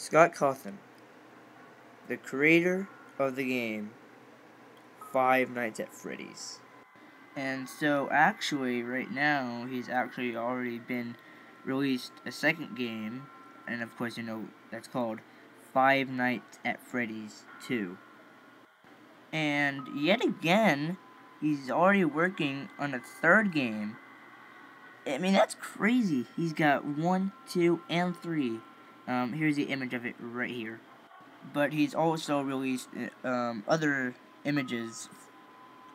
Scott Cawthon, the creator of the game Five Nights at Freddy's. And so actually right now he's actually already been released a second game, and of course that's called Five Nights at Freddy's 2. And yet again, he's already working on a third game. I mean, that's crazy. He's got 1, 2, and 3. Here's the image of it right here. But he's also released other images,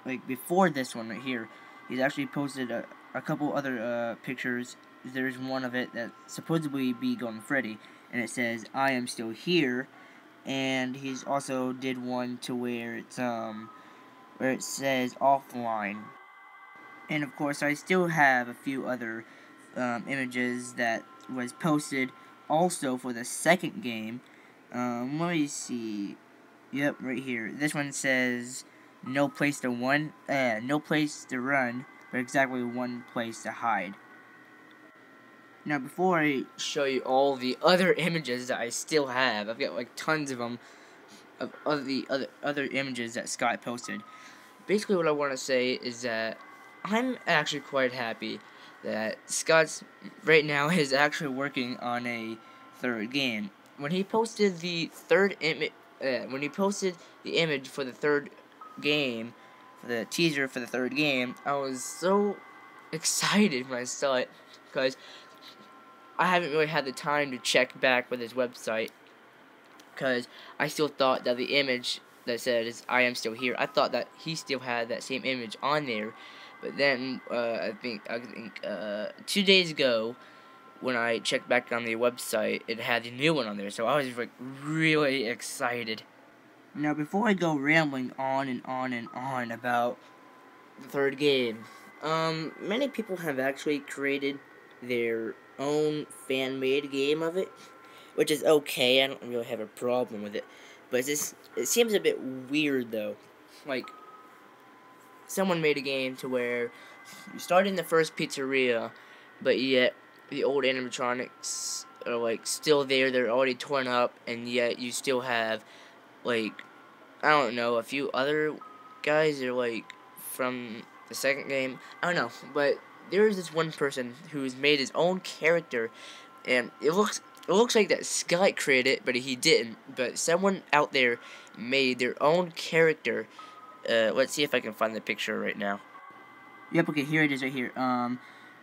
like before this one right here. He's actually posted a couple other pictures. There's one of it that supposedly be Golden Freddy, and it says, "I am still here." And he's also did one to where it says offline. And of course, I still have a few other images that was posted also for the second game. Let me see. Yep, right here. This one says no place to run, but exactly one place to hide. Now, before I show you all the other images that I still have, I've got like tons of them, of other images that Scott posted. Basically, what I want to say is that I'm actually quite happy that Scott's right now is actually working on a third game. When he posted the image for the third game, for the teaser for the third game, I was so excited when I saw it, because I haven't really had the time to check back with his website, because I still thought that the image that says "I am still here," I thought that he still had that same image on there. But then I think 2 days ago, when I checked back on the website, it had the new one on there. So I was like really excited. Now, before I go rambling on and on and on about the third game, many people have actually created their own fan-made game of it, which is okay. I don't really have a problem with it, but it seems a bit weird though. Like, someone made a game to where you start in the first pizzeria, but yet the old animatronics are like still there. They're already torn up, and yet you still have like, I don't know, a few other guys are like from the second game. I don't know, but there is this one person who's made his own character, and it looks like that Scott created it, but he didn't. But someone out there made their own character. Let's see if I can find the picture right now. Yep, okay, here it is right here.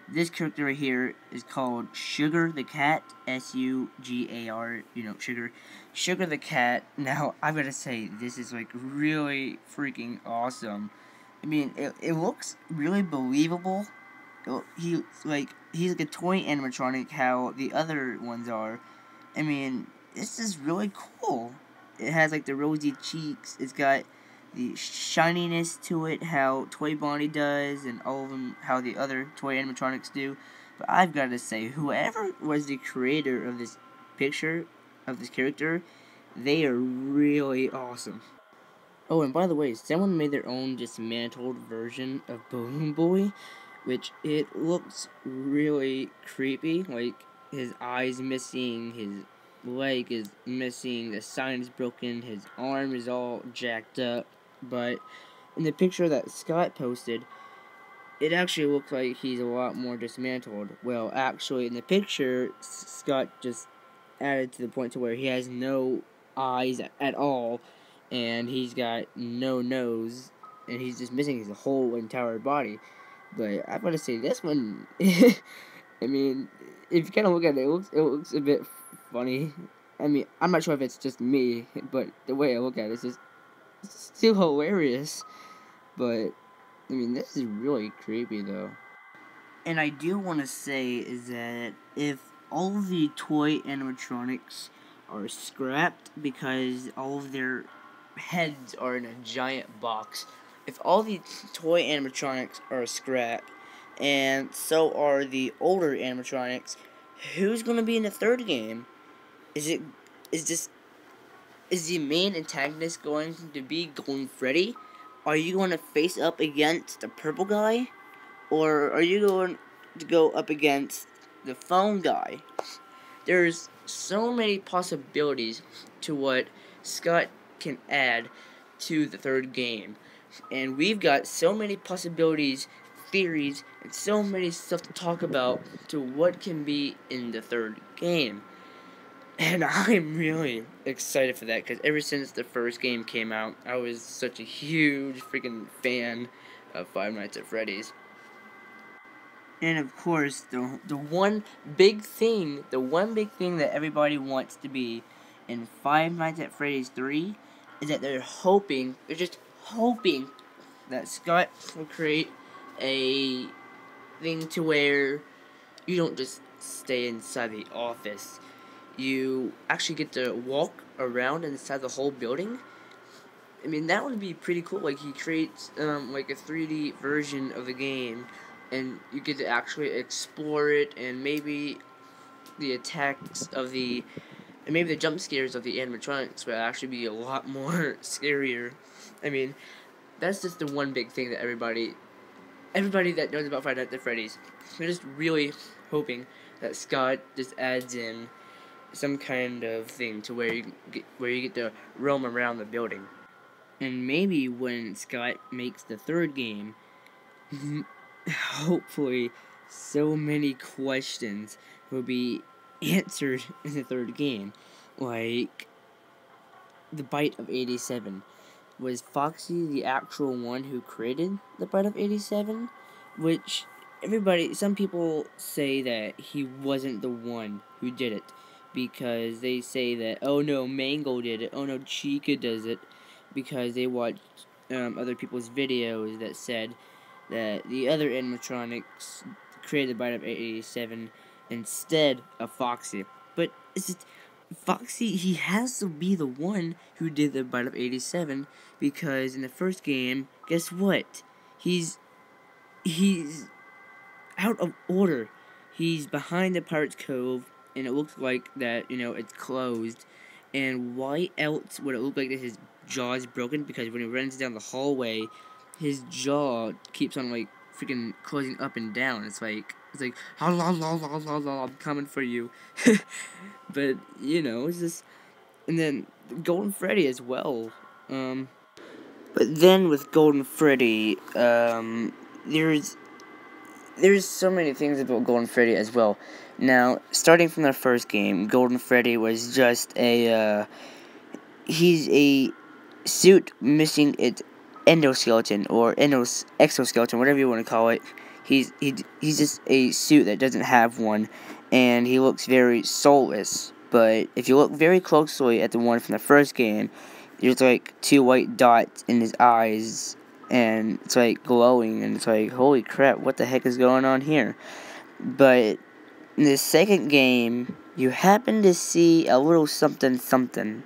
This character right here is called Sugar the Cat, S-U-G-A-R, Sugar. Sugar the Cat. Now, I've got to say, this is, like, really freaking awesome. I mean, it looks really believable. He's like a toy animatronic, how the other ones are. I mean, this is really cool. It has, like, the rosy cheeks. It's got the shininess to it, how Toy Bonnie does, and all of them, how the other toy animatronics do. But I've got to say, whoever was the creator of this picture, of this character, they are really awesome. Oh, and by the way, someone made their own dismantled version of Balloon Boy, which it looks really creepy. Like, his eye's missing, his leg is missing, the sign is broken, his arm is all jacked up. But in the picture that Scott posted, it actually looks like he's a lot more dismantled. Well, actually, in the picture, Scott just added to the point to where he has no eyes at all, and he's got no nose, and he's just missing his whole entire body. But I've got to say, this one, I mean, if you kind of look at it, it looks a bit funny. I mean, I'm not sure if it's just me, but the way I look at it, it's still hilarious. But I mean, this is really creepy though. And I do want to say is that if all of the toy animatronics are scrapped because all of their heads are in a giant box, if all the toy animatronics are scrapped, and so are the older animatronics, who's going to be in the third game? Is the main antagonist going to be Golden Freddy? Are you going to face up against the purple guy? Or are you going to go up against the phone guy? there's so many possibilities to what Scott can add to the third game. And we've got so many possibilities, theories, and so many stuff to talk about to what can be in the third game. And I'm really excited for that, because ever since the first game came out, I was such a huge freaking fan of Five Nights at Freddy's. And of course, the one big thing that everybody wants to be in Five Nights at Freddy's 3 is that they're just hoping that Scott will create a thing to where you don't just stay inside the office. You actually get to walk around inside the whole building. I mean, that would be pretty cool. Like, he creates like a 3D version of the game, and you get to actually explore it, and maybe the attacks of and maybe the jump scares of the animatronics will actually be a lot more scarier. I mean, that's just the one big thing that everybody that knows about Five Nights at Freddy's, they're just really hoping that Scott just adds in some kind of thing to where you get to roam around the building. And maybe when Scott makes the third game, hopefully so many questions will be answered in the third game. Like, the Bite of 87. Was Foxy the actual one who created the Bite of 87? Which, some people say that he wasn't the one who did it, because they say that, oh no, Mango did it, oh no, Chica does it, because they watched other people's videos that said that the other animatronics created the Bite of 87 instead of Foxy. But it's just, Foxy, he has to be the one who did the Bite of 87, because in the first game, guess what? He's out of order. He's behind the Pirate's Cove, and it looks like that, it's closed. And why else would it look like that his jaw is broken? Because when he runs down the hallway, his jaw keeps on, like, freaking closing up and down. It's like, I'm coming for you. But, it's just, and then Golden Freddy as well. But then with Golden Freddy, there's so many things about Golden Freddy as well. Now, starting from the first game, Golden Freddy was just he's a suit missing its endoskeleton, or exoskeleton, whatever you want to call it. He's just a suit that doesn't have one, and he looks very soulless. But if you look very closely at the one from the first game, there's like 2 white dots in his eyes, and it's like glowing, and it's like, holy crap, what the heck is going on here? But in the second game, you happen to see a little something something.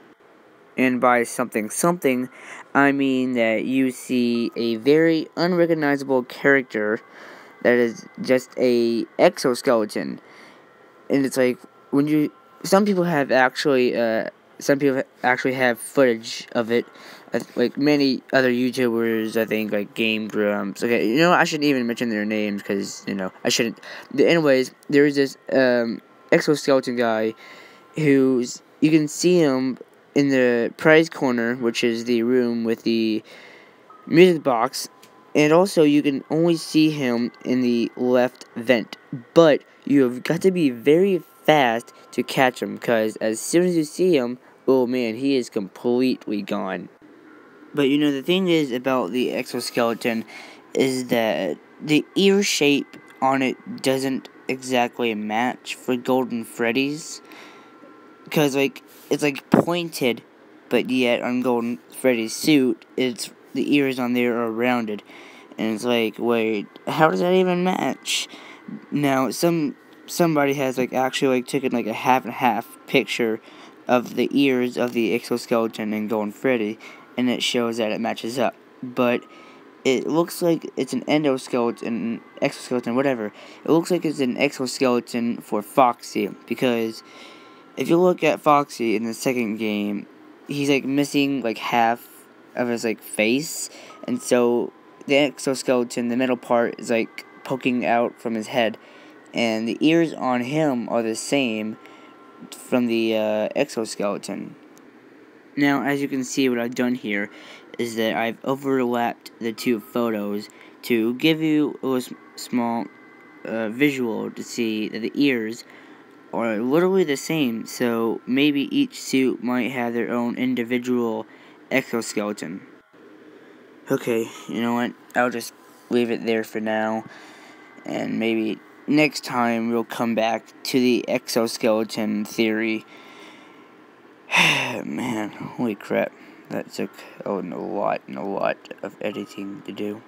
And by something something, I mean that you see a very unrecognizable character that is just a exoskeleton. And it's like, some people actually have footage of it, like many other YouTubers, I think, like Game Grumps. Okay, I shouldn't even mention their names, because, I shouldn't. Anyways, there's this exoskeleton guy you can see him in the prize corner, which is the room with the music box, and also you can only see him in the left vent. But you have got to be very fast to catch him, because as soon as you see him, oh man, he is completely gone. But the thing is about the exoskeleton is that the ear shape on it doesn't exactly match for Golden Freddy's, because it's like pointed, but yet on Golden Freddy's suit, the ears on there are rounded, and it's like, wait, how does that even match? Now somebody has actually taken a half and half picture of the ears of the exoskeleton in Golden Freddy, and it shows that it matches up. But it looks like it's an exoskeleton, whatever. It looks like it's an exoskeleton for Foxy, because if you look at Foxy in the second game, he's missing half of his face, and so the exoskeleton, the middle part, is poking out from his head, and the ears on him are the same, from the exoskeleton. Now, as you can see, what I've done here is that I've overlapped the two photos to give you a little small visual to see that the ears are literally the same, so maybe each suit might have their own individual exoskeleton. Okay, you know what? I'll just leave it there for now, and maybe next time we'll come back to the exoskeleton theory. Man, holy crap. That took a lot of editing to do.